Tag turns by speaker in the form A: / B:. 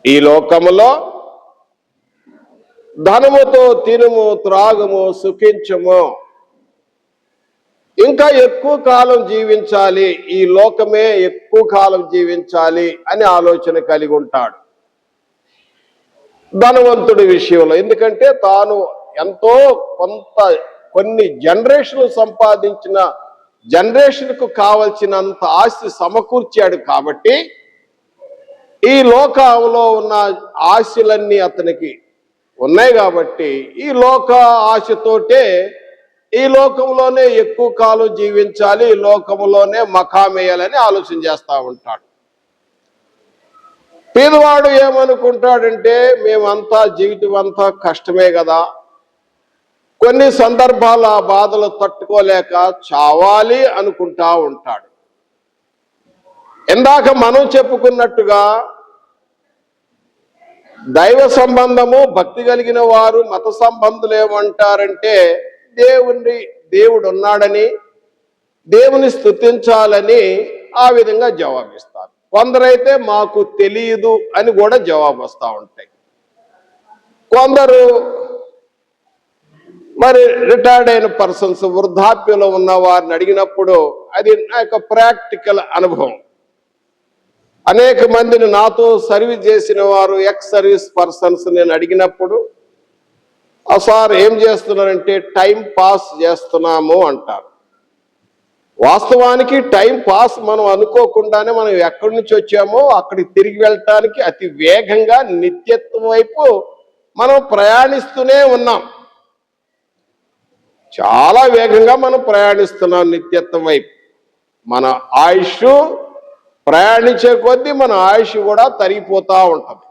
A: ఈ లోకములో ధనముతో తినుము త్రాగుము సుఖించము, ఇంకా ఎక్కువ కాలం జీవించాలి, ఈ లోకమే ఎక్కువ కాలం జీవించాలి అని ఆలోచన కలిగి ఉంటాడు ధనవంతుడి విషయంలో. ఎందుకంటే తాను ఎంతో కొన్ని జనరేషన్లు సంపాదించిన జనరేషన్కు కావలసినంత ఆస్తి సమకూర్చాడు కాబట్టి ఈ లోకంలో ఉన్న ఆశలన్నీ అతనికి ఉన్నాయి కాబట్టి ఈ లోక ఆశతోటే ఈ లోకంలోనే ఎక్కువ కాలం జీవించాలి, ఈ లోకంలోనే మకామేయాలని ఆలోచన చేస్తూ ఉంటాడు. పేదవాడు ఏమనుకుంటాడంటే మేమంతా జీవితం అంతా కష్టమే కదా, కొన్ని సందర్భాలు ఆ బాధలు తట్టుకోలేక చావాలి అనుకుంటా ఉంటాడు. ఇందాక మనం చెప్పుకున్నట్టుగా దైవ సంబంధము భక్తి కలిగిన వారు మత సంబంధులు ఏమంటారంటే దేవుడు ఉన్నాడని దేవుని స్తుతించాలని ఆ విధంగా జవాబిస్తారు. కొందరైతే మాకు తెలియదు అని కూడా జవాబు వస్తూ ఉంటాయి. కొందరు మరి రిటైర్డ్ అయిన పర్సన్స్ వృద్ధాప్యంలో ఉన్న వారిని అడిగినప్పుడు అది నా యొక్క ప్రాక్టికల్ అనుభవం. అనేక మందిని నాతో సర్వీస్ చేసిన వారు ఎక్స్ సర్వీస్ పర్సన్స్ నేను అడిగినప్పుడు సార్ ఏం చేస్తున్నారంటే టైం పాస్ చేస్తున్నాము అంటారు. వాస్తవానికి టైం పాస్ మనం అనుకోకుండానే మనం ఎక్కడి నుంచి వచ్చామో అక్కడికి తిరిగి వెళ్ళటానికి అతి వేగంగా నిత్యత్వం వైపు మనం ప్రయాణిస్తూనే ఉన్నాం. చాలా వేగంగా మనం ప్రయాణిస్తున్నాం నిత్యత్వం వైపు. మన ఆయుష్ ప్రయాణించే కొద్దీ మన ఆయుష్ కూడా తరిగిపోతూ ఉంటుంది.